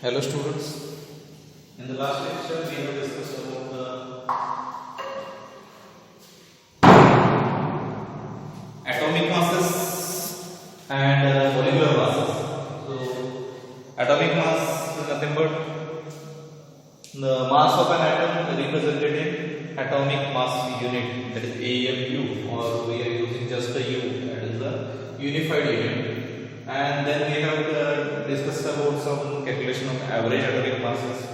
Hello students, in the last lecture we have discussed about the atomic masses and molecular masses. So atomic mass is nothing but the mass of an atom represented in atomic mass unit, that is AMU, or we are using just the U, that is the unified unit. And then we have discussed about some calculation of average atomic masses.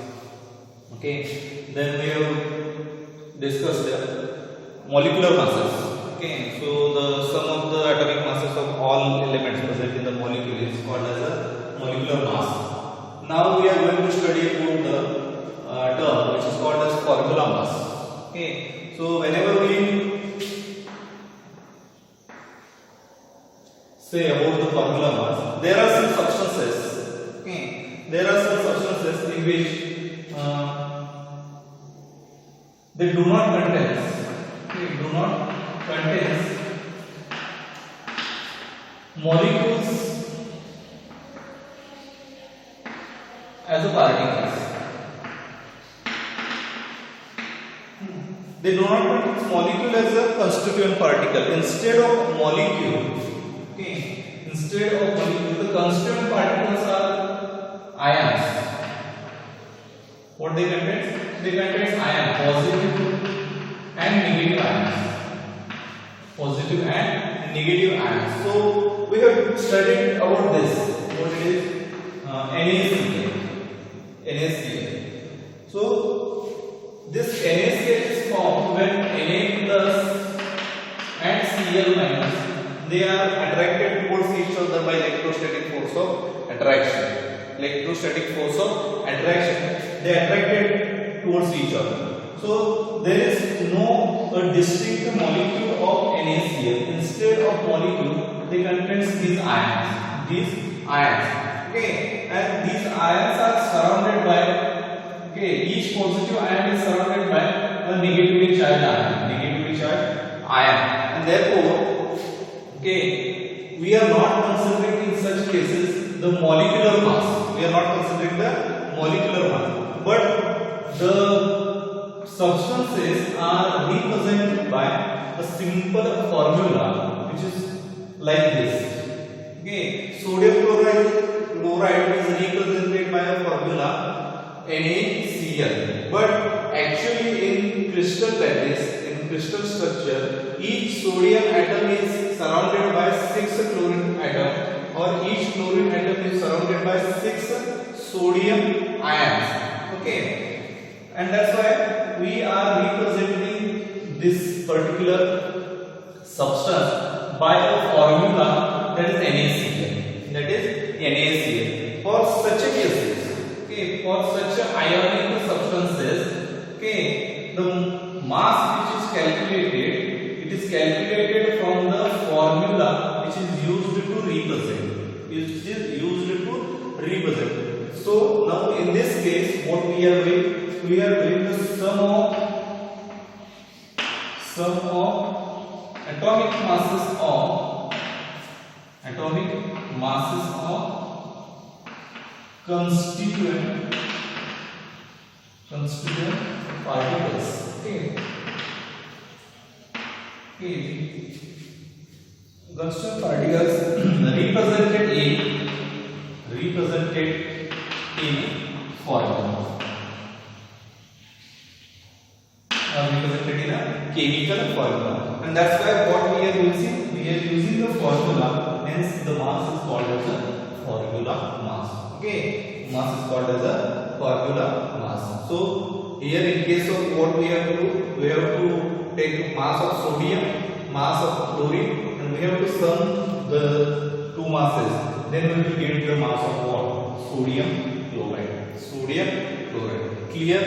Okay, then we have discussed the molecular masses. Okay, so the sum of the atomic masses of all elements present in the molecule is called as a molecular mass. Now we are going to study about the term which is called as formula mass. Okay, so whenever we say about the formula mass, there are some substances. Okay, there are some substances in which they do not contain molecules as a particles. They do not contain molecule as a constituent particle. Instead of molecule, the constituent particles are ions. What they contain? They contain ions, positive and negative ions. Positive and negative ions. So we have studied about this. What it is? NaCl. So this NaCl is formed when Na plus and Cl minus, they are attracted towards each other by electrostatic force of attraction. Electrostatic force of attraction. They are attracted towards each other. So there is no distinct molecule of NaCl. Instead of molecule, they contain these ions. Okay, and these ions are surrounded by. Each positive ion is surrounded by a negatively charged ion. And therefore, we are not considering in such cases the molecular mass. But the substances are represented by a simple formula which is like this. Sodium chloride is represented by a formula NaCl. But actually in crystal lattice, in crystal structure, each sodium atom is surrounded by 6 chlorine atoms, or each chlorine atom is surrounded by 6 sodium ions. And that's why we are representing this particular substance by a formula that is NaCl. For such a cases, for such ionic substances, the mass which is calculated, it is calculated from the formula which is used to represent. So now in this case, what we are doing the sum of atomic masses of constituent particles. Constituent particles represented in formula, or represented in a chemical formula, and that's why what we are using the formula. Hence the mass is called as a formula mass. Mass is called as a formula mass. So here in case of what we have to do, we have to take mass of sodium, mass of chlorine, and we have to sum the two masses. Then we will get the mass of what? Sodium chloride. Clear?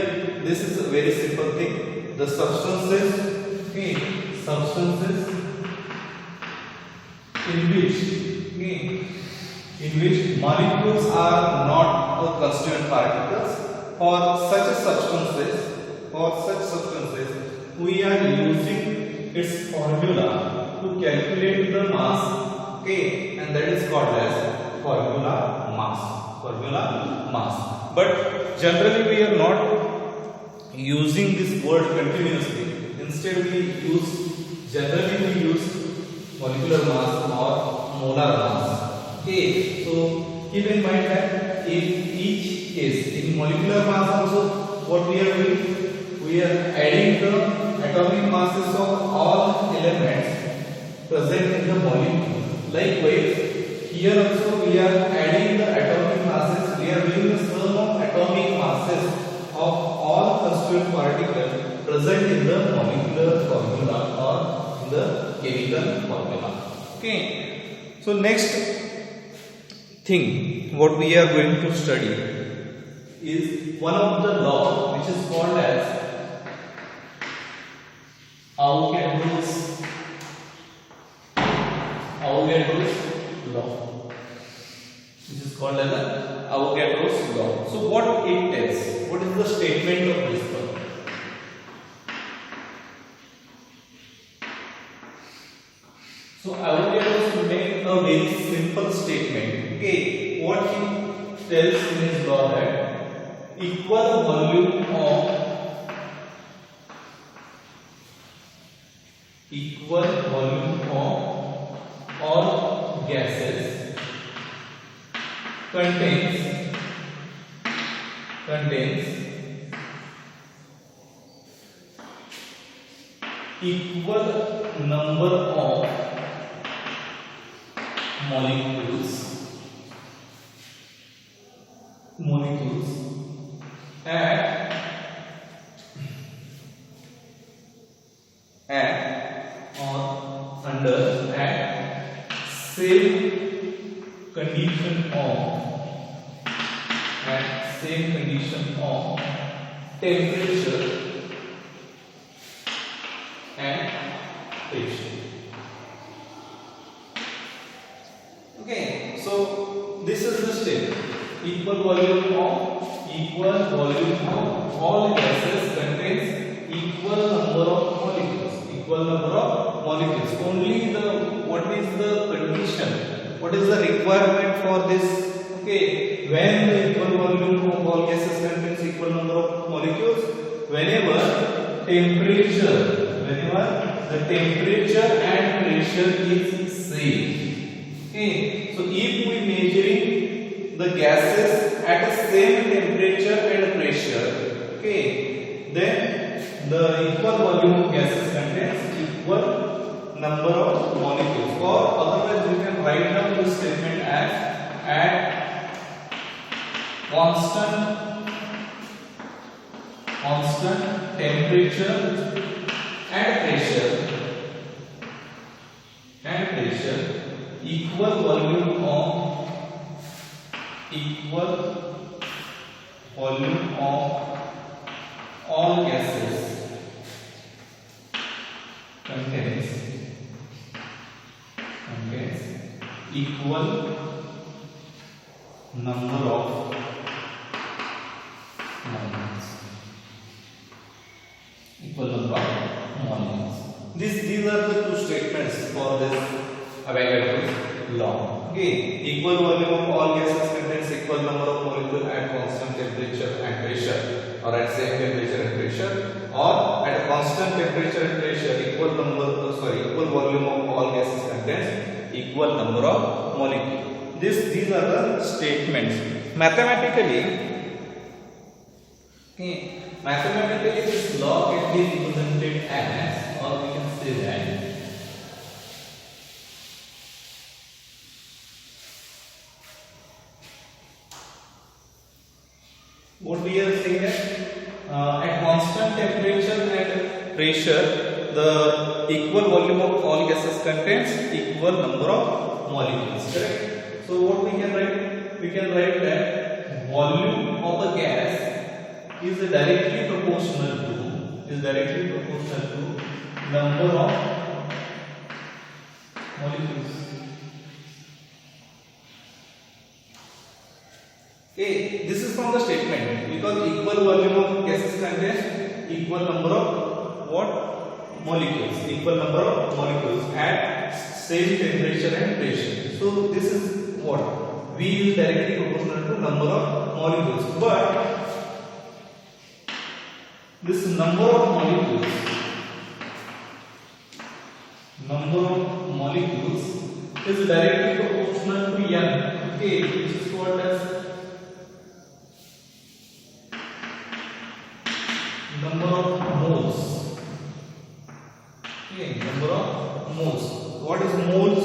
This is a very simple thing. The substances in which molecules are not constituent particles, for such substances we are using its formula to calculate the mass, and that is called as formula mass. formula mass. But generally we are not using this word continuously. Instead we use molecular mass or molar mass. Okay, so keep in mind that in each case, in molecular mass also, what we are doing, we are adding the atomic masses of all elements present in the molecule. Likewise, here also we are adding the atomic masses. We are doing the sum of atomic masses of all constituent particles present in the molecular formula or in the chemical formula. Okay. So next thing what we are going to study is one of the law which is called as Avogadro's law. This is called as Avogadro's law. So what it tells? What is the statement of this law? So Avogadro made a very simple statement. Okay, what he tells in his law that equal volume of all gases contains equal number of molecules and or under same condition of temperature and pressure. Okay, so this is the step. Equal volume of all gases contains equal number of molecules. Only what is the condition? What is the requirement for this? Okay, when the equal volume of all gases contains equal number of molecules, whenever the temperature and pressure is same. Okay, so if we measuring the gases at the same temperature and pressure, okay, then the equal volume of gases contains equal number of molecules. Or otherwise we can write down this statement as at constant temperature and pressure equal volume of all gases contains equal number of molecules. These are the two statements for this Avogadro's law. Okay, equal volume of all gases contains equal number of molecules at constant temperature and pressure, or at same temperature and pressure, or at a constant temperature and pressure equal volume of all gases contains equal number of molecules. These are the statements. Mathematically, this law can be represented as, or we can say that what we are saying that at constant temperature and pressure, the equal volume of all gases contains equal number of molecules. Correct? So what we can write? We can write that volume of the gas is directly proportional to number of molecules. Okay, this is from the statement, because equal volume of gases contains equal number of molecules at same temperature and pressure. So this is what we use directly proportional to number of this number of molecules is directly proportional to n, okay, which is called as number of moles. Okay, number of moles. What is moles?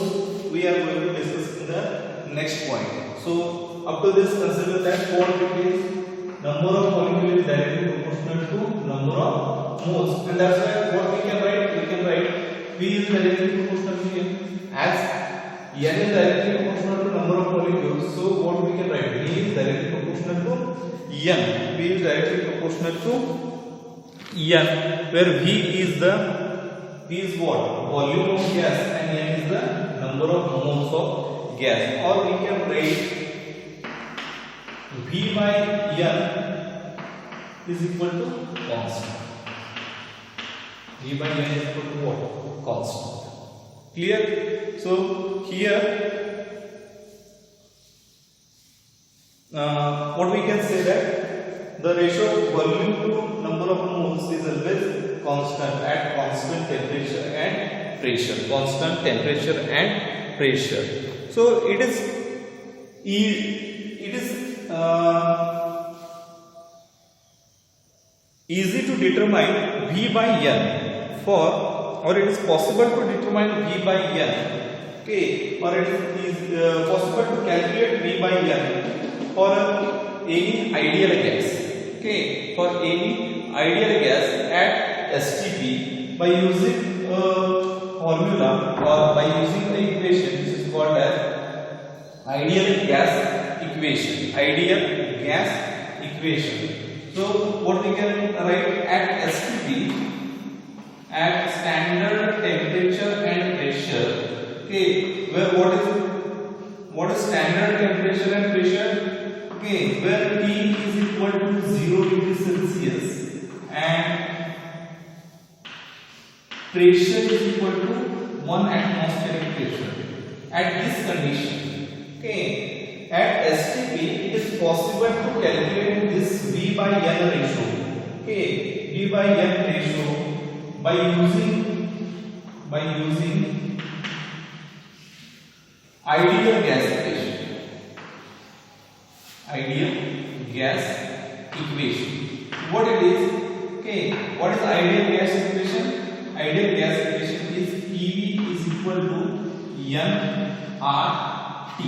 We are going to discuss in the next point. So up to this, consider that what it is. Number of molecules is directly proportional to number of moles, and that's why what we can write. We can write V is directly proportional to n, as n is directly proportional to number of molecules. So what we can write? V is directly proportional to n. V is directly proportional to n, where V is what? Volume of gas, and n is the number of moles of gas. Or we can write V by n is equal to constant. V by n is equal to what? Constant. Clear? So here what we can say that the ratio of volume to number of moles is always constant at constant temperature and pressure. Constant temperature and pressure. So it is easy to determine V by n or it is possible to determine V by n, okay, or it is possible to calculate V by n for any ideal gas, okay, for any ideal gas at STP by using a formula or by using the equation which is called as ideal gas equation. So what we can write at STP, at standard temperature and pressure, okay, where what is standard temperature and pressure, okay, where T is equal to 0 degrees Celsius and pressure is equal to 1 atmospheric pressure. At this condition, okay, at STP it is possible to calculate this V by n ratio, okay, V by n ratio by using ideal gas equation. What it is? Okay, what is ideal gas equation? Ideal gas equation is PV is equal to nRT.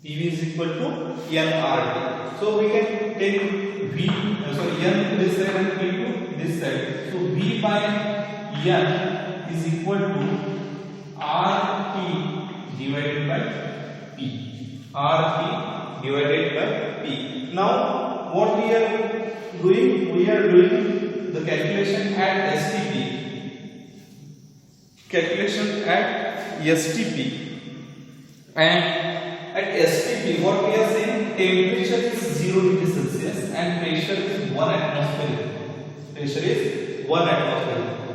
PV is equal to nRT. So we can take V, n this side and P to this side. So V by n is equal to RT divided by P. RT divided by P. Now what we are doing? We are doing the calculation at STP. And at STP, what we are saying, temperature is 0 degrees Celsius and pressure is 1 atmosphere.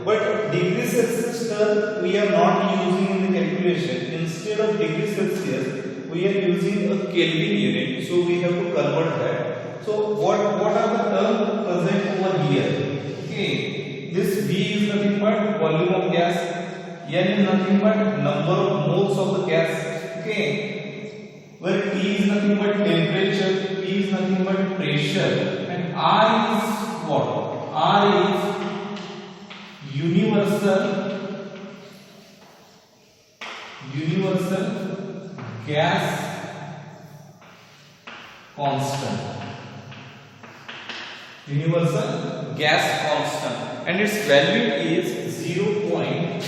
But degrees Celsius term we are not using in the calculation. Instead of degrees Celsius, we are using a Kelvin unit. So we have to convert that. So what are the terms present over here? Okay, this V is nothing but volume of gas. N is nothing but number of moles of the gas. Okay, where T is nothing but temperature, P is nothing but pressure, and R is what? R is universal gas constant. Universal gas constant, and its value is 0.08205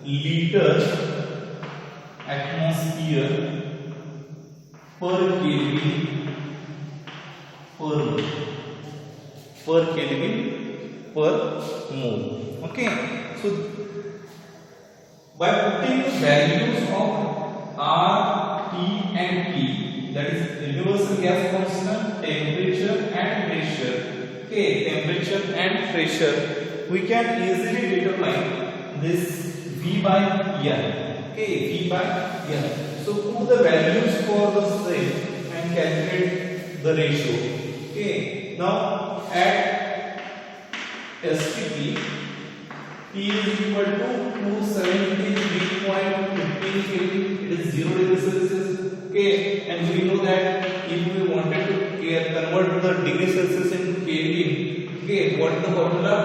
liter atmosphere per Kelvin per mole. Okay, so by putting the values of R, T and P, that is universal gas constant, temperature and pressure, okay, we can easily determine this V by N. Okay, V by N. So put the values for the same and calculate the ratio. Okay, now at STP, T is equal to 273.15 kV. It is 0 degrees Celsius. Okay, and we know that if we wanted to convert the degree Celsius into Kelvin, okay, what is the formula?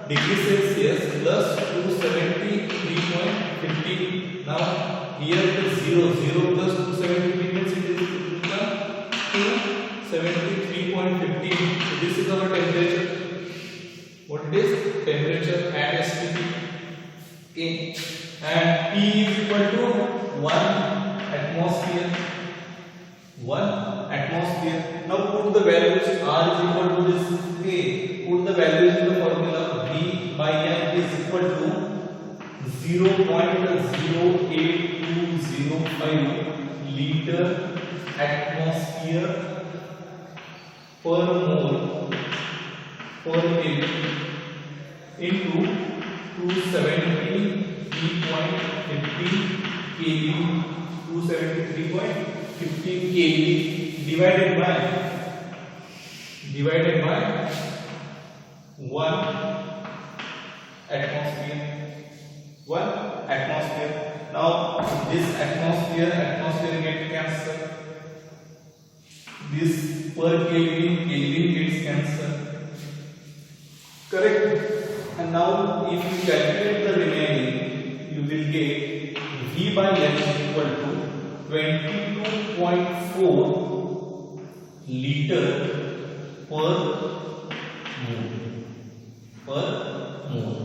Degree Celsius plus 273.15. Now here it is 0 plus 273 means it is 273.15. This is our temperature. What it is? Temperature at STP. Okay, and T is equal to 1 atmosphere. 1 atmosphere. Now put the values. R is equal to this. Okay, put the values in the formula. V by N is equal to 0.08205 liter atmosphere per mole per kg into 273.15 kV. 273.15 kV divided by 1 atmosphere. 1 atmosphere. Now this atmosphere get cancelled. This per Kelvin gets cancelled. Correct? And now if you calculate the remaining, you will get V by N is equal to 22.4 liter per mole.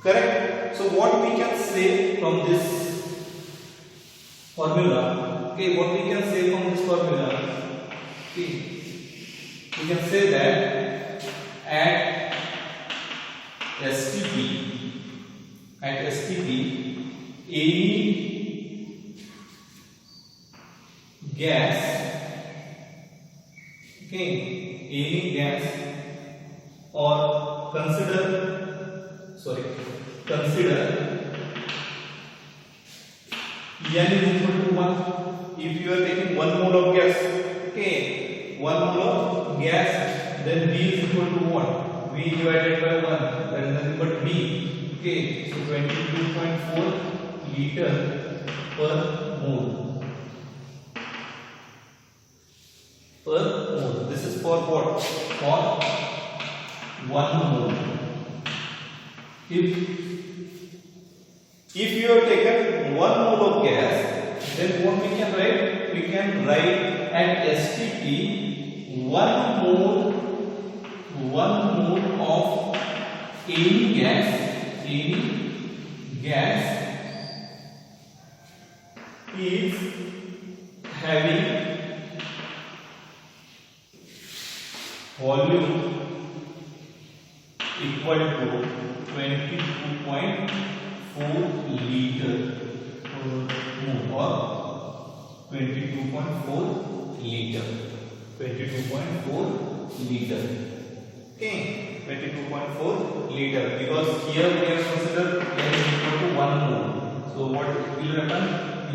Correct? So what we can say from this formula? Okay, what we can say from this formula? Okay, we can say that at STP, any gas, okay, any gas, or consider N is equal to 1. If you are taking 1 mole of gas, okay, 1 mole of gas, then V is equal to what? V divided by 1, that is nothing but V. Okay, so 22.4 liter per mole. This is for what? For 1 mole. If you have taken 1 mole of gas, then what we can write? We can write at STP 1 mole of any gas is having volume equal to 22.4 liter per mole, or 22.4 liter. 22.4 liter. Okay, 22.4 liter, because here we have considered N is equal to 1 mole. So what will happen?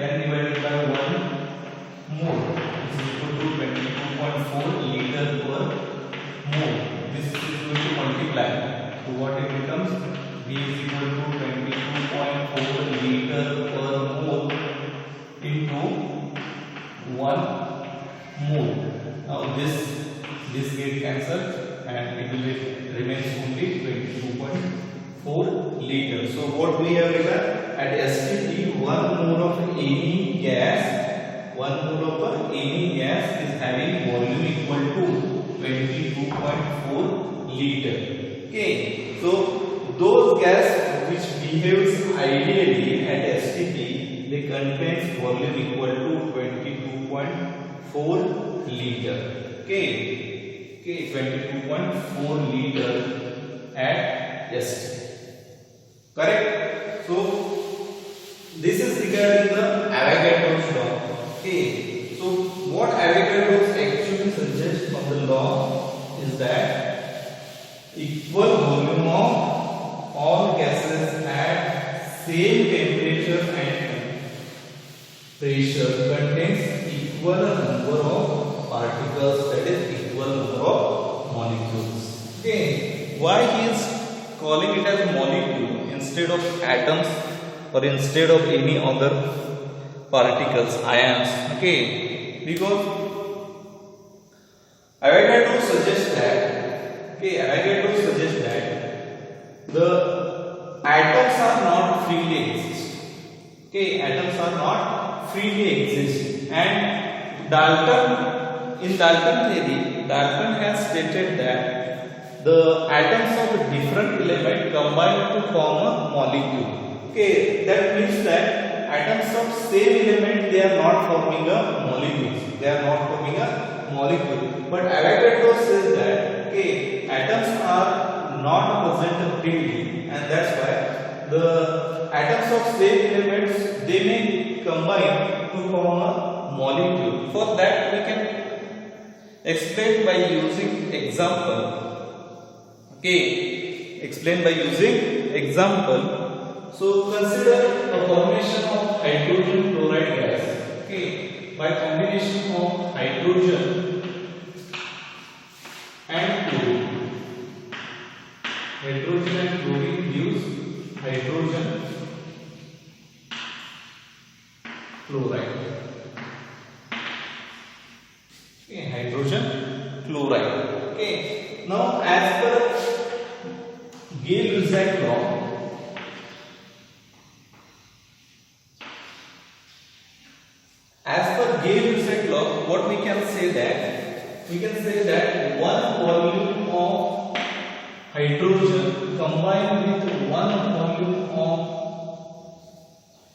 N divided by 1 mole is equal to 22.4 liter per mole. This is going to multiply. So what it becomes? V is equal to 22.4 liter per mole into 1 mole. Now this gets cancelled and it will remain only 22.4 liter. So what we have written at STP, 1 mole of any gas is having volume equal to 22.4 liter. Okay, so those gas which behaves ideally at STP, they contains volume equal to 22.4 liter. Okay, 22.4 liter at STP. Correct? So this is regarding the Avogadro's law. Okay, so what Avogadro's actually suggests from the law is that equal volume of all gases at same temperature and pressure contains equal number of particles, that is equal number of molecules. Okay, why he is calling it as molecule instead of atoms or instead of any other particles, ions? Okay, because Avogadro suggests that the atoms are not freely exist. Okay, atoms are not freely exist, and in Dalton theory, Dalton has stated that the atoms of a different element combine to form a molecule. Okay, that means that atoms of same element, they are not forming a molecule. But Avogadro says that okay, atoms are not present freely, and that's why the atoms of same elements, they may combine to form a molecule. For that we can explain by using example. Okay, explain by using example. So consider a formation of hydrogen chloride gas. Okay, by combination of hydrogen and chlorine. Hydrogen and chlorine gives hydrogen chloride. Okay, hydrogen chloride. Okay, now as per Gay-Lussac law, what we can say that one volume of hydrogen combined with one volume of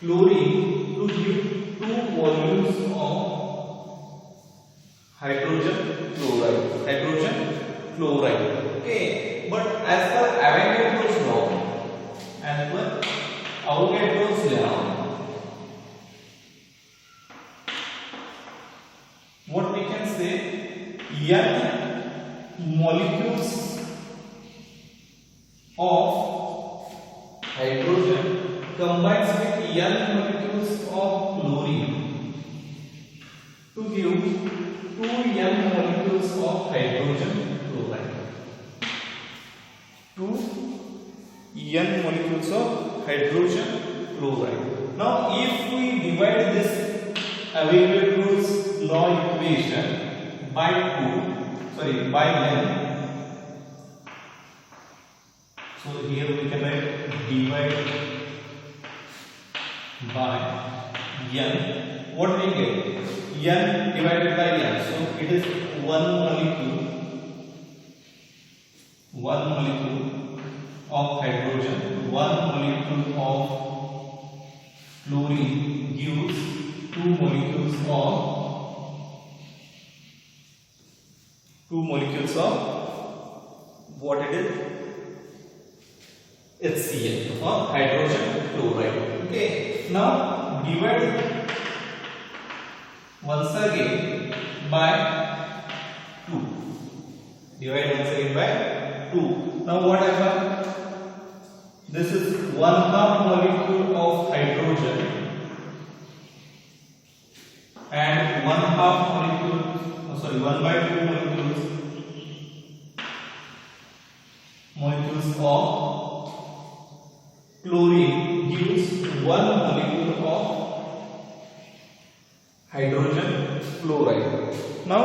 chlorine to give two volumes of hydrogen chloride. Okay, but as per Avogadro's law, what we can say, n molecules of hydrogen combines with n molecules of chlorine to give 2n molecules of hydrogen chloride. 2n molecules of hydrogen chloride. Now, if we divide this Avogadro's law equation by n. So here we can write divide by n. What we get? N divided by n. So it is one molecule of hydrogen, one molecule of chlorine gives two molecules of what it is? HCl, or hydrogen chloride. Okay, now divide once again by 2. Now what happens? This is 1/2 molecule of hydrogen and 1/2 molecule, 1/2 molecules of chlorine gives 1 molecule of hydrogen chloride. Now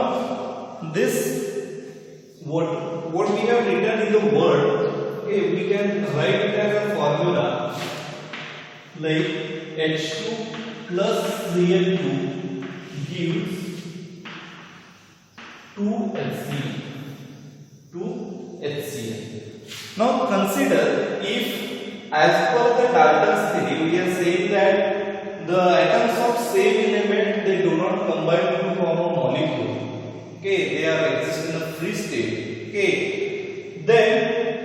this what we have written in the word, okay, we can write it as a formula like H2 plus Cl2 gives 2HCl. Now consider, if as per the Dalton's theory we are saying that the atoms of same element, they do not combine to form a molecule. Okay, they are exist in a free state. Okay, then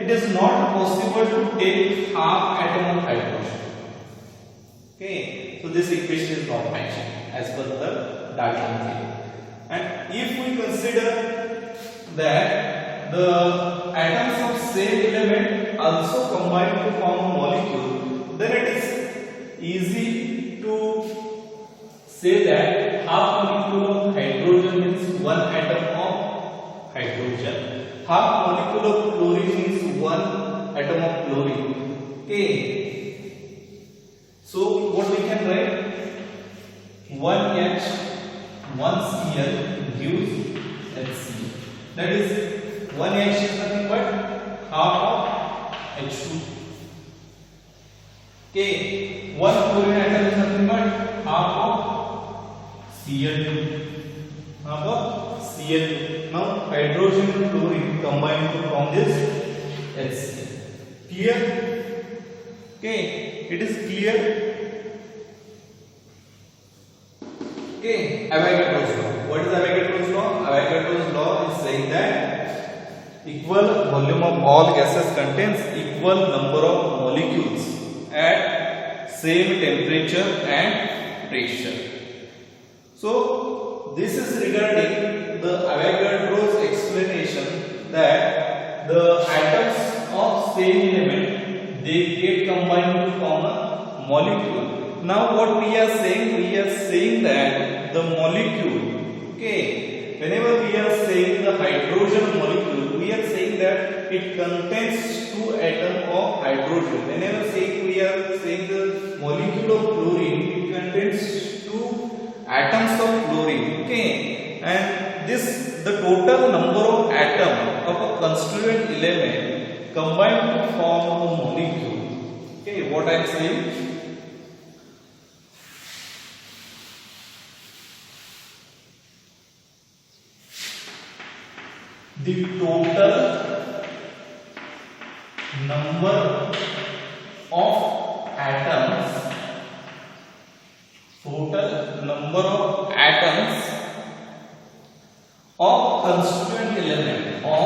it is not possible to take half atom of hydrogen. Okay, so this equation is not matching as per the Dalton theory. And if we consider that the atoms of same element also combine to form a molecule, then it is easy to say that half molecule of hydrogen means one atom of hydrogen. Half molecule of chlorine means one atom of chlorine. Okay. So what we can write? 1H, 1Cl gives HCl. That is 1H is nothing but half of H2. Okay. One chlorine atom is nothing but half of Cl2. Half of Cl2. Now hydrogen and chlorine combine to form this HCl. Clear? Okay. It is clear. Okay, Avogadro's law. What is Avogadro's law? Avogadro's law is saying that equal volume of all gases contains equal number of molecules at same temperature and pressure. So this is regarding the Avogadro's explanation that the atoms of same element, they get combined to form a molecule. Now what we are saying that the molecule, okay, whenever we are saying the hydrogen molecule, we are saying that it contains two atoms of hydrogen. Whenever we are saying the molecule of chlorine, it contains two atoms of chlorine, okay, and this the total number of atoms of a constituent element combined to form a molecule. Okay, what I am saying? The total number of atoms of constituent elements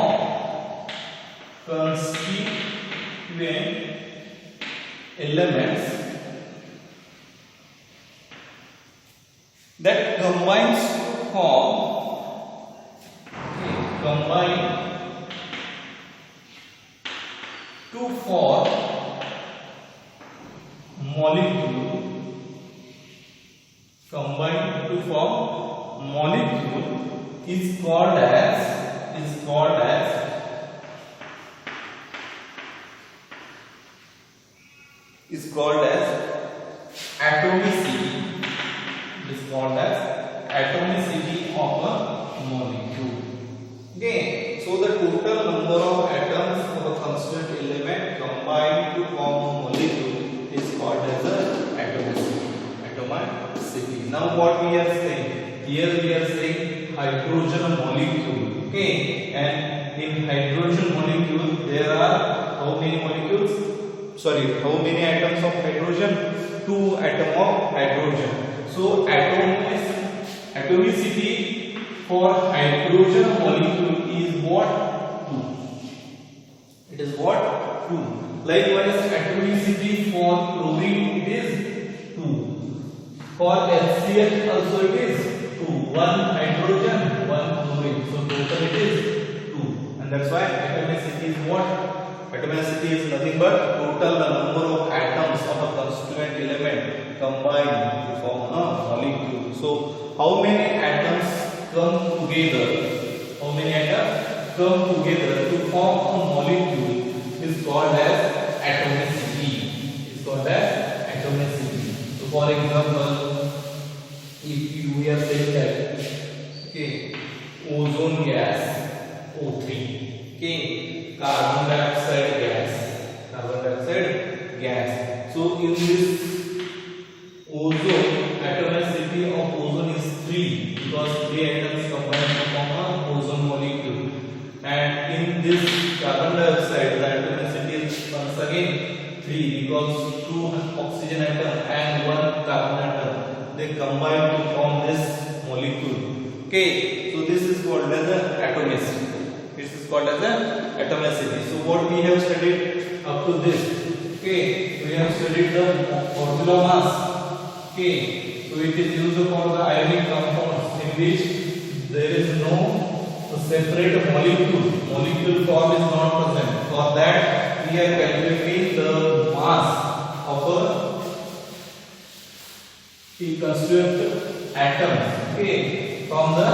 that combine to form molecule is called as atomicity. It is called as atomicity of a molecule. Okay, so the total number of atoms of a constituent element combined to form a molecule is called as atomicity. Now what we are saying? Here we are saying hydrogen molecule. Okay, and in hydrogen molecule there are how many molecules? How many atoms of hydrogen? Two atoms of hydrogen. So atomicity for hydrogen molecule is what? 2. It is what? 2. Likewise, atomicity for chlorine it is 2. For HCl also it is 2. 1 hydrogen, 1 chlorine. So total it is 2. And that's why atomicity is what? Atomicity is nothing but total number of atoms of a constituent element combined to form a molecule. So how many atoms come together? How many atoms come together to form a molecule is called as atomicity. Is called as atomicity. So for example, if we are saying that okay, ozone gas O3, okay, carbon dioxide gas. So in this ozone, atomicity of ozone is 3 because 3 atoms combine to form a ozone molecule. And in this carbon dioxide, the atomicity is once again 3 because 2 oxygen atom and 1 carbon atom, they combine to form this molecule. Okay, so this is called as atomicity. This is called as atomicity. So what we have studied up to this? Okay, we have studied the formula mass. Okay, so it is used for the ionic compounds in which there is no separate molecule form is not present. For that we are calculating the mass of a construct atoms, okay, from the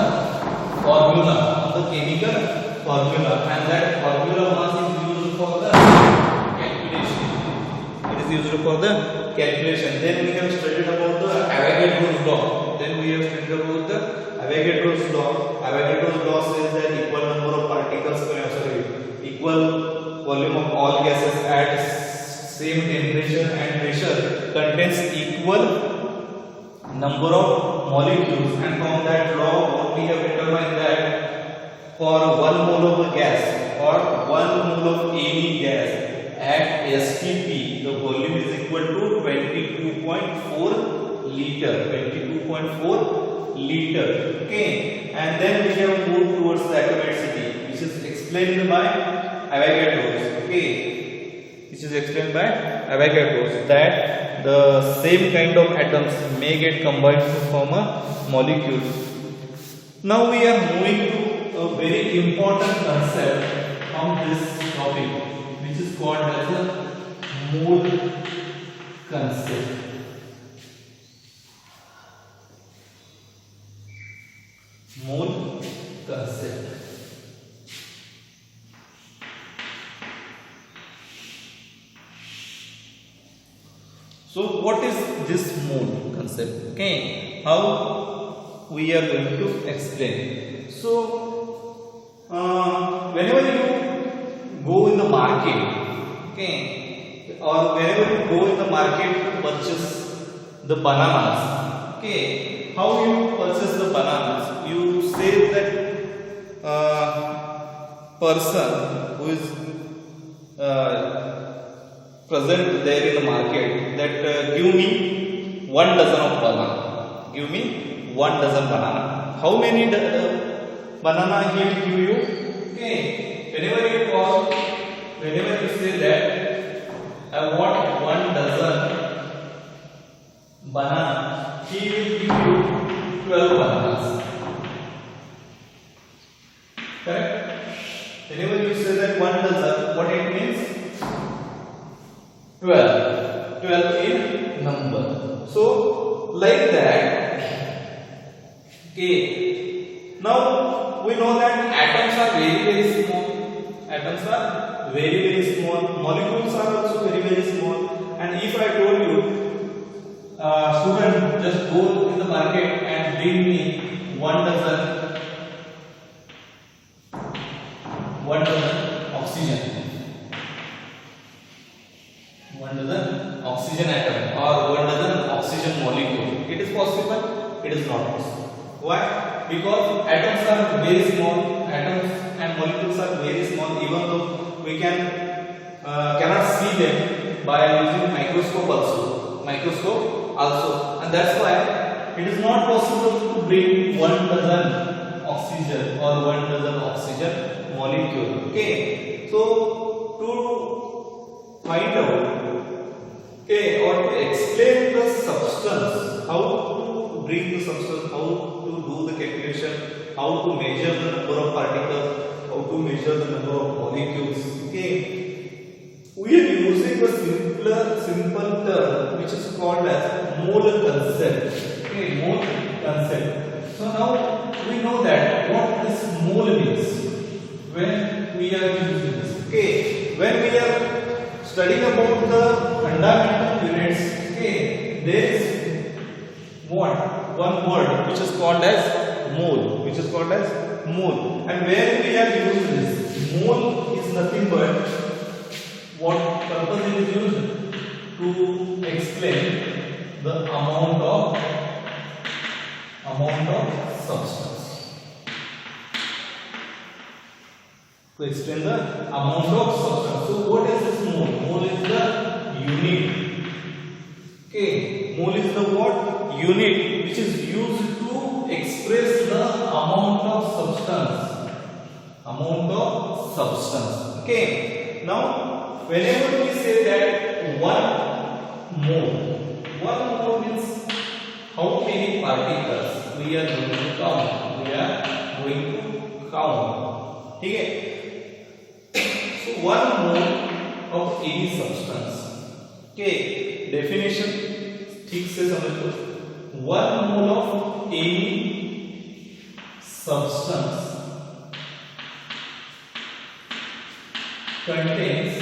formula, from the chemical formula, and that formula mass is used for the calculation. It is used for the calculation. Then we have studied about the Avogadro's law. Then we have studied about the Avogadro's law. Avogadro's law says that equal number of particles, equal volume of all gases at same temperature and pressure contains equal number of molecules, and from that law what we have determined that for 1 mole of a gas or 1 mole of any gas at STP the volume is equal to 22.4 liter. 22.4 liter. Okay, and then we have moved towards the atomicity, which is explained by Avogadro's. Okay, which is explained by Avogadro's, that the same kind of atoms may get combined to form a molecule. Now we are moving to a very important concept on this topic, which is called as a mole concept. Mole concept. So what is this mole concept? Okay, how we are going to explain. So whenever you go in the market, okay, or whenever you go in the market to purchase the bananas, okay, how you purchase the bananas? You say that person who is present there in the market that give me 1 dozen of banana. Give me 1 dozen banana. How many banana he will give you? Okay, whenever you call, whenever you say that I want 1 dozen banana, he will give you 12 bananas. Correct? Whenever you say that 1 dozen, what it means? 12. 12 in number. So like that. Okay. Now we know that atoms are very small. Atoms are very small. Molecules are also very small. And if I told you, student, just go in the market and bring me 1 dozen oxygen. 1 dozen oxygen atom or 1 dozen oxygen molecule. It is possible? It is not possible. Why? Because atoms are very small. Atoms and molecules are very small. Even though we cannot see them by using microscope also, and that's why it is not possible to bring 1 dozen oxygen or 1 dozen oxygen molecule. Okay, so to find out, okay, or to explain the substance, how to bring the substance, how to do the calculation, how to measure the number of particles, how to measure the number of molecules. Okay, we are using a simple term which is called as mole concept. Okay, mole concept. So now we know that what this mole means when we are using this. Okay, when we are studying about the fundamental units, okay, there is one word which is called as mole, and where we have used this mole is nothing but what purpose it is used to explain the amount of substance. To explain the amount of substance. So what is this mole? Mole is the unit. Okay, mole is the what? Unit which is used to express the amount of substance. Okay, now whenever we say that 1 mole means how many particles we are going to count. Okay, so 1 mole of any substance. Okay, definition ठीक से समझ लो. 1 mole of any substance contains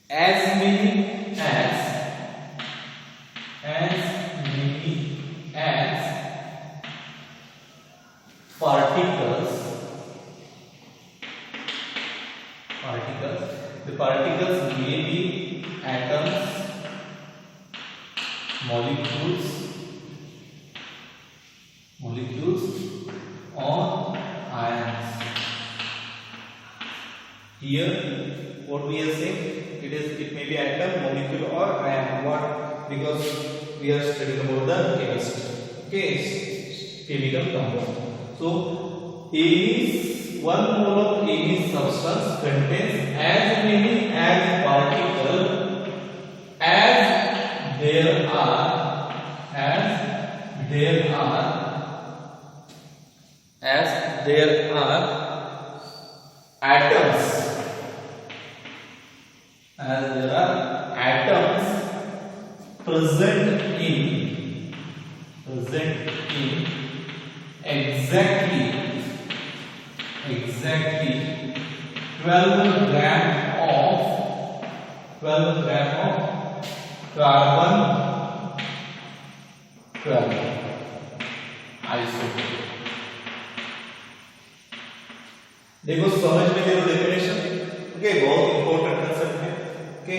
as many as particles. The particles may be atoms, molecules or ions. Here what we are saying, it may be atom, molecule or ion. What? Because we are studying about the chemistry. Okay, chemical compound. So one mole of any substance contains as many as particles as there are atoms. As there are atoms present in exactly 12 gram of carbon 12 isotope. देखो समझ में देखो definition. Okay, बहुत important concept है. Okay,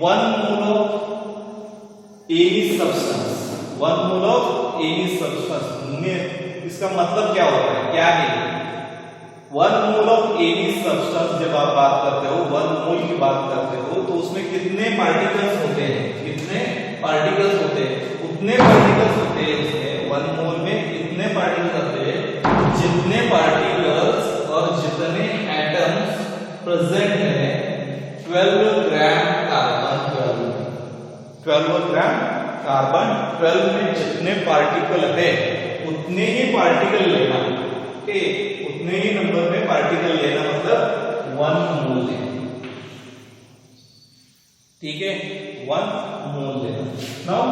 1 mole of any substance में इसका मतलब क्या होता है, क्या है? 1 mole of any substance जब आप बात करते हो, 1 mole की बात करते हो, तो उसमें कितने पार्टिकल्स होते हैं? उतने पार्टिकल्स होते हैं उसमें. 1 mole में कितने पार्टिकल्स होते हैं? जितने पार्टिकल्स और जितने एटम्स प्रेजेंट है 12 ग्राम कार्बन 12 में जितने पार्टिकल है उतने ही पार्टिकल लेना. ओके, उतने ही नंबर में पार्टिकल लेना, मतलब 1 मोल लेना. ठीक है, 1 मोल लेना. Now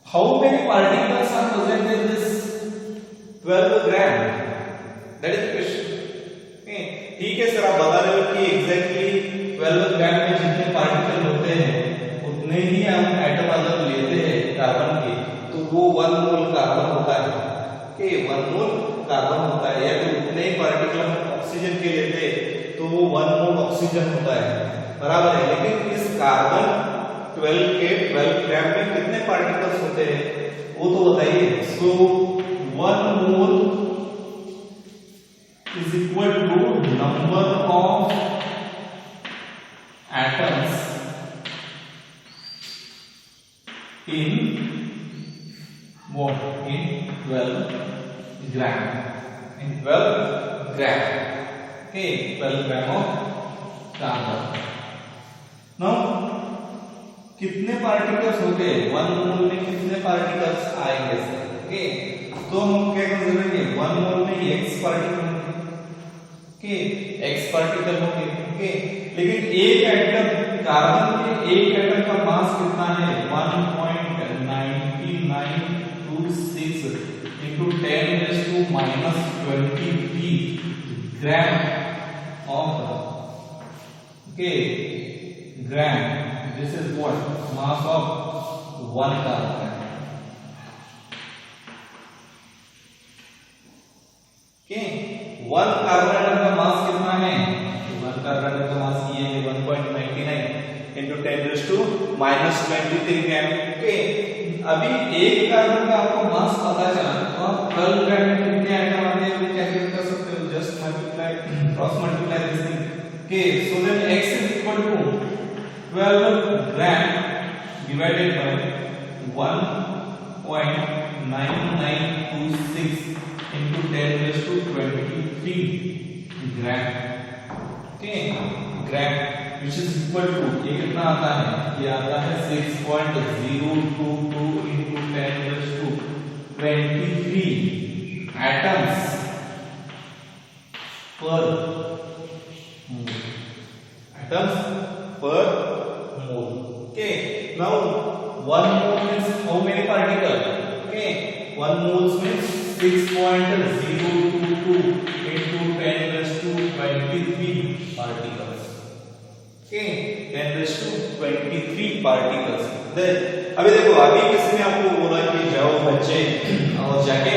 how many particles are present in this 12 gram? That is the question. ठीक है सर, आप बता रहे हो कि एग्जैक्टली 12 ग्राम में जितने पार्टिकल होते हैं उतने ही हम एटम अगर लेते हैं कार्बन के, तो वो 1 मोल कार्बन होता है. ओके, 1 मोल कार्बन होता है. या फिर उतने ही पार्टिकल हम ऑक्सीजन के लेते हैं तो वो 1 मोल ऑक्सीजन होता है. बराबर है. लेकिन इस कार्बन 12 ग्राम में कितने पार्टिकल्स होते हैं वो तो बताइए. सो 1 मोल is equal to number of atoms in 12 gram. Okay, 12 gram of carbon. Now कितने पार्टिकल्स होते हैं 1 मोल में? कितने पार्टिकल्स आएंगे सर? ओके, तो हम क्या करेंगे, 1 मोल में x पार्टिकल होंगे. ओके, x पार्टिकल होंगे. ओके, लेकिन एक एटम कार्बन के एक एटम का मास कितना है? 1.9926 into 10⁻⁻23 gram of gram. This is what? Mass of 1 carbon. Okay, 1 carbon atom का मास कितना है? 1 कार्बन एटम का मास ये है 1.99 into 10⁻⁻23 ग्राम. ओके, अभी एक कार्बन का आपको मास पता चला तो आप 12 ग्राम में कितने एटम आते हैं वो कैलकुलेट कर सकते हो. Just cross multiply this thing. Okay, so then x is equal to 12 gram divided by 1.9926 into 10⁻23 gram. Okay, gram which is equal to ये कितना आता है? ये आता है 6.022 into 10⁻23 atoms per atoms per mole. Okay, now 1 mole means how many particles? Okay, 1 mole means 6.022 into 10 raised to 23 particles. Okay, 10 raised to 23 particles. Then अभी देखो, अभी किसने आपको बोला कि जाओ बच्चे और जाके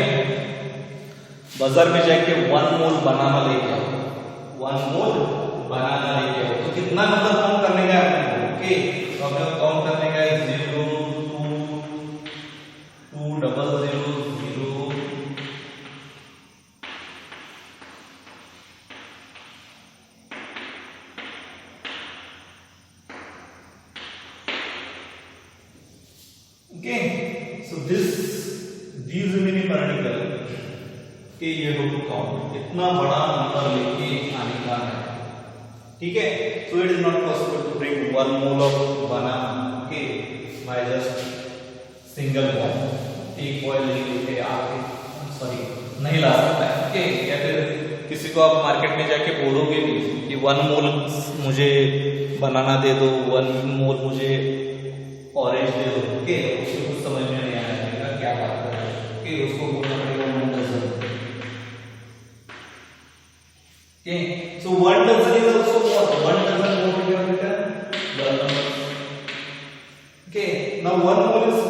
बाजार में जाके 1 मोल बनाना लेके आओ, 1 मोल बनाना लेके आओ। तो कितना मतलब काउंट करने का है आपको? ओके, तो आपको काउंट करने का है 0 2 2 0 0 0 Okay, so these many particle के ये हो काउंट, इतना बड़ा नंबर लेके आने का है, ठीक है। So it is not possible to bring 1 mole of banana, okay, by just single bond, एक बॉयल लेके आके, सॉरी नहीं ला सकता है, ओके। या फिर किसी को आप मार्केट में जाके बोलोगे भी कि 1 मोल मुझे बनाना दे दो, 1 मोल मुझे ऑरेंज दे दो, ओके, उसको कुछ समझ में नहीं आएगा क्या बात कर रहा है, ओके, उसको बोलना पड़ेगा 1 dozen. Okay, so 1 dozen is also what? 1 dozen what we have written? 1 number. Okay, now 1 mole is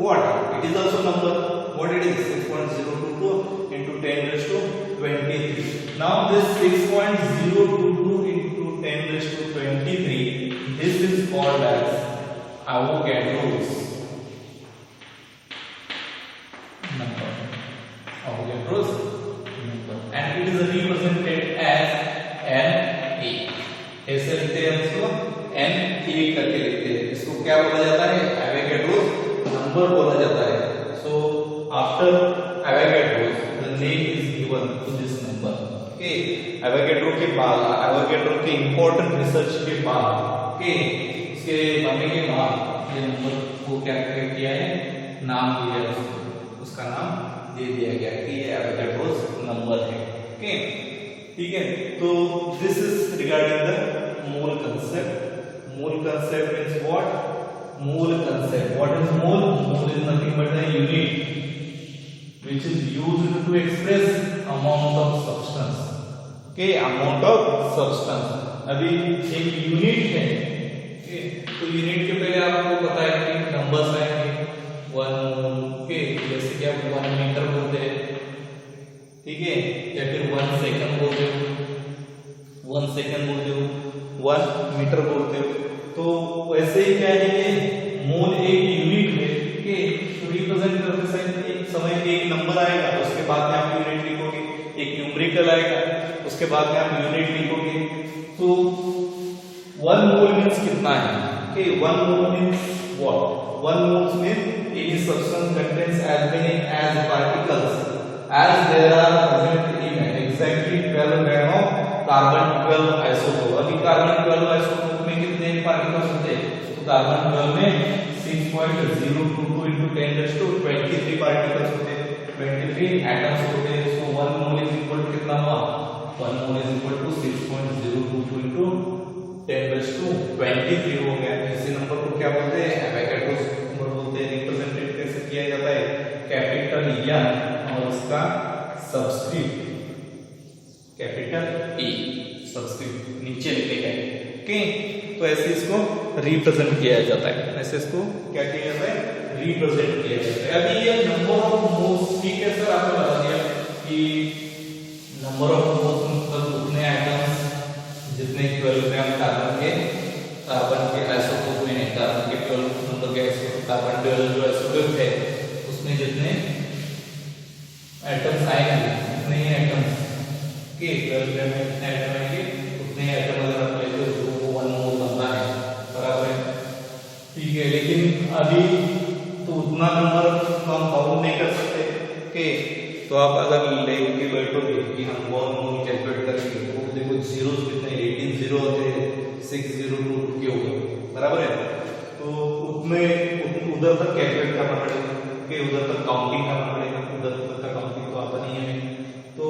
what? It is also number. What it is? 6.022 into 10 raised to 23. Now this 6.022 into 10 raised to 23, this is called as Avogadro's number. Avogadro's number, and it is represented as Na. ऐसे लिखते हैं इसको, Na करके लिखते हैं। इसको क्या बोला जाता है? Avogadro's number बोला जाता है। So after Avogadro's, the name is given to this number. Okay, Avogadro के बाद, Avogadro के important research के बाद, okay, इसके बनने के बाद ये नंबर को क्या किया है? नाम दिया है उसको, उसका नाम दे दिया गया कि ये Avogadro's नंबर है। ओके, ठीक है। तो this is regarding the mole concept. Mole concept means what? Mole concept, what is mole? Mole is nothing but the unit which is used to express amount of substance. Okay, amount of substance। अभी एक unit है, तो unit के पहले आपको पता है कि नंबर्स आएंगे 1 मोल, ओके, जैसे कि आप 1 मीटर बोलते हैं, ठीक है, या फिर 1 सेकंड बोलते हो, 1 सेकंड बोलते हो, 1 मीटर बोलते हो। तो वैसे ही क्या है कि मोल एक यूनिट है, ओके, तो रिप्रेजेंट करते समय एक नंबर आएगा, उसके बाद में आप यूनिट लिखोगे, एक न्यूमेरिकल आएगा, उसके बाद में आप यूनिट लिखोगे। तो 1 मोल मींस कितना है? Okay, 1 mole means what? 1 mole means any substance contains as many as particles as there are present in exactly 12 gram of carbon 12 isotope. अभी carbon 12 isotope में कितने particles होते हैं? तो carbon 12 में 6.022 into 10 raised to 23 particles होते हैं, 23 atoms होते हैं। So 1 mole is equal to कितना हुआ? 1 mole is equal to 6.022 into 10 raised to 23 हो गया। इसी नंबर को क्या बोलते हैं? एवोगाड्रोस नंबर बोलते हैं। रिप्रेजेंटेड कैसे किया जाता है? कैपिटल E और उसका सबस्क्रिप्ट कैपिटल E, सबस्क्रिप्ट नीचे लिखेगा, ओके। तो ऐसे इसको रिप्रेजेंट किया जाता है, ऐसे इसको क्या किया जाता है? रिप्रेजेंट किया जाता है। अभी ये नंबर ऑफ मोल्स, ठीक है सर, आपने बता दिया कि नंबर ऑफ मोल्स मतलब उतने एटम्स जितने 12 ग्राम कार्बन के आइसोटोप में है, कार्बन के 12 नंबर के कार्बन 12 जो आइसोटोप है उसमें जितने एटम्स आएंगे, उतने ही एटम्स के 12 ग्राम में जितने एटम आएंगे उतने ही एटम अगर आप लेते हो तो वो 1 मोल बनता है, बराबर है, ठीक है। लेकिन अभी तो उतना नंबर हम काउंट नहीं कर सकते, ओके। तो आप अगर लेके बैठोगे कि हम 1 मोल कैलकुलेट करेंगे तो देखो जीरोस कितने, 18 जीरो होते हैं, 602 के ऊपर, बराबर है। तो उतने उधर तक कैलकुलेट करना पड़ेगा, ओके, उधर तक काउंटिंग करना पड़ेगा, उधर तक का काउंटिंग तो आता नहीं है। तो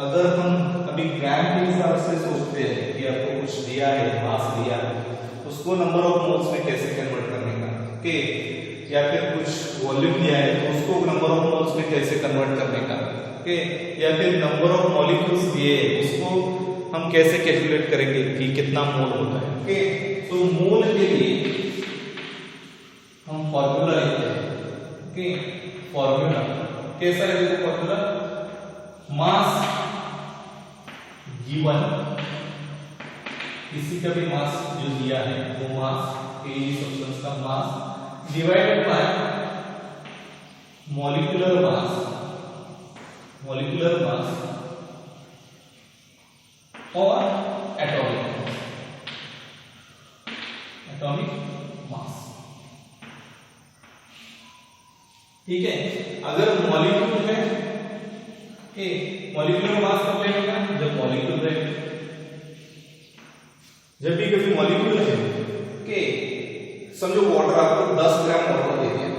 अगर हम अभी ग्राम के हिसाब से सोचते हैं कि आपको कुछ दिया है मास दिया है उसको नंबर ऑफ मोल्स में कैसे कन्वर्ट करने का, ओके, या फिर कुछ वॉल्यूम दिया है तो उसको नंबर ऑफ मोल्स में कैसे कन्वर्ट करने का, ओके, या फिर नंबर ऑफ मॉलिक्यूल्स दिए है उसको हम कैसे कैलकुलेट करेंगे कि कितना मोल होता है, ओके। तो मोल के लिए हम फॉर्मूला लिखते हैं, ओके। फॉर्मूला कैसा है फॉर्मूला, मास गिवन, किसी का भी मास जो दिया है वो मास सब्सटेंस का मास डिवाइडेड बाय मॉलिक्यूलर मास और एटॉमिक मास, ठीक है। अगर मॉलिक्यूल है, मॉलिक्यूलर मास कब लेगा, जब मॉलिक्यूल रहेगा, जब भी कभी मॉलिक्यूल है, ओके, समझो वाटर आपको 10 ग्राम वाटर दे दिया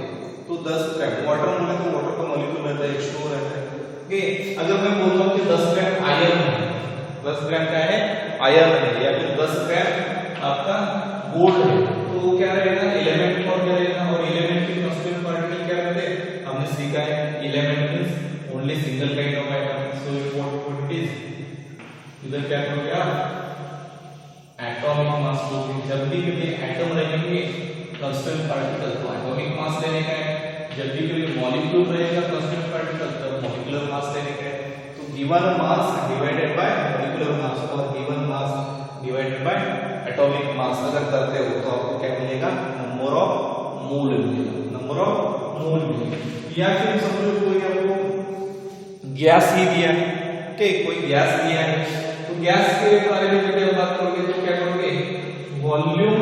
तो 10 ग्राम वाटर में तो वाटर का मॉलिक्यूल रहता है, H2O रहता है, ओके। अगर मैं बोलता हूं कि 10 ग्राम आयरन है, 10 ग्राम क्या है, आयरन है, या फिर 10 ग्राम आपका गोल्ड है, तो वो क्या रहेगा, एलिमेंट और क्या रहेगा, और एलिमेंट के कांस्टेंट पार्टिकल क्या रहते हैं, हमने सीखा है element means only single kind of item, so what it is, इधर क्या करोगे आप, एटॉमिक मास लोगे, जब भी कभी एटम रहेंगे कांस्टेंट पार्टिकल तो एटॉमिक मास लेने का है, जब भी कभी मॉलिक्यूल रहेगा कांस्टेंट पार्टिकल तब मॉलिक्यूलर मास लेने का है। तो given mass divided by molecular mass और given mass divided by atomic mass अगर करते हो तो आपको क्या मिलेगा, नंबर ऑफ मोल मिलेगा, नंबर ऑफ मोल मिलेगा। या फिर समझो कोई आपको गैस ही दिया है, ओके, कोई गैस दिया है तो गैस के बारे में जब बात करोगे तो क्या करोगे, वॉल्यूम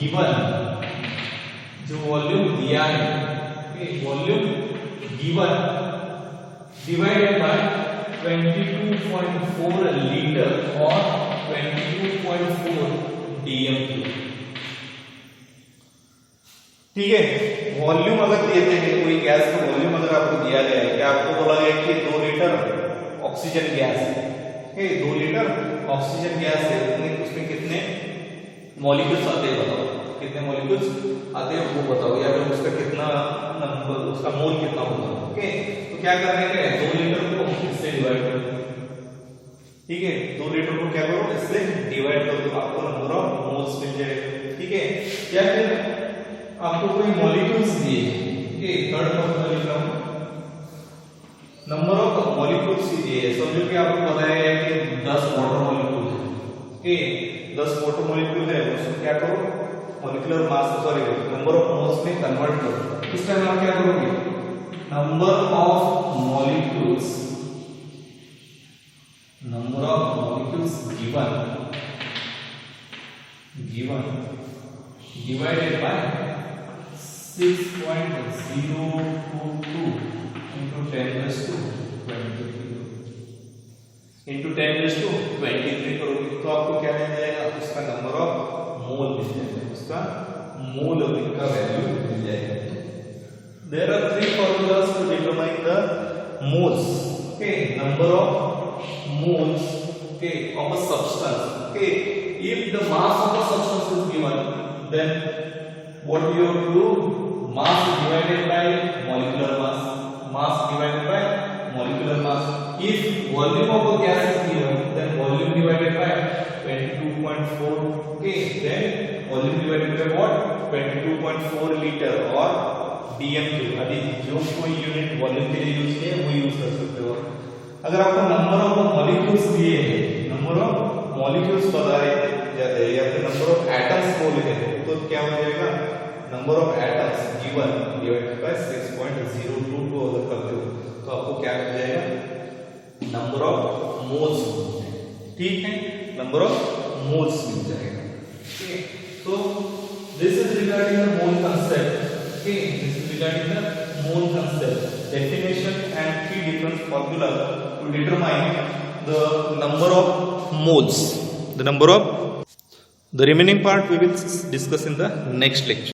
गिवन, जो वॉल्यूम दिया है, volume given divided by 22.4 litre और 22.4 dm3, ठीक है। वॉल्यूम अगर देते हैं, कोई गैस का वॉल्यूम अगर आपको दिया गया है, क्या आपको बोला गया कि 2 लीटर ऑक्सीजन गैस है, 2 लीटर ऑक्सीजन गैस है, उसमें कितने मॉलिक्यूल्स आते हैं बताओ, कितने मॉलिक्यूल्स आते हैं वो बताओ, या फिर उसका कितना नंबर, उसका मोल कितना होगा, ओके। तो क्या करने का है, 2 लीटर को इससे डिवाइड कर दो, ठीक है, 2 लीटर को क्या करो, इससे डिवाइड कर दो, आपको नंबर ऑफ मोल्स मिल जाएगा, ठीक है। या फिर आपको कोई मॉलिक्यूल्स दिए, ओके, थर्ड फॉर्मूला लिख रहा हूं, नंबर ऑफ मॉलिक्यूल्स दिए, समझो कि आपको पता है कि 10 वाटर मॉलिक्यूल है, ओके, 10 वाटर मॉलिक्यूल है, उसको क्या करो, molecular mass, sorry, number of moles में कन्वर्ट करो। इस टाइम आप क्या करोगे, number of molecules given divided by 6.022 into 10⁻23 करोगे तो आपको क्या मिल जाएगा, उसका नंबर ऑफ मोल मिल जाएगा, उसका मोल का वैल्यू मिल जाएगा। There are 3 formulas to determine the moles, okay, number of moles, okay, of a substance, okay. If the mass of a substance is given, then what you have to do, mass divided by molecular mass divided by molecular mass. If volume of a gas is given, then volume divided by 22.4, okay, then volume divided by what, 22.4 liter or dm3, अभी जो कोई unit volume के लिए use किया वो use कर सकते हो। अगर आपको नंबर ऑफ मॉलिक्यूल्स दिए हैं, नंबर ऑफ मॉलिक्यूल्स बताए जाते हैं, या फिर नंबर ऑफ एटम्स बोले हैं, तो क्या हो जाएगा, number of atoms given divided by 6.02 को अगर करते हो तो आपको क्या मिल जाएगा, नंबर ऑफ मोल्स मिल जाएगा, ठीक है, नंबर ऑफ मोल्स मिल जाएगा, ठीक है। तो this is regarding the mole concept, okay, this is regarding the mole concept, definition and 3 different formula to determine the number of moles, the remaining part we will discuss in the next lecture.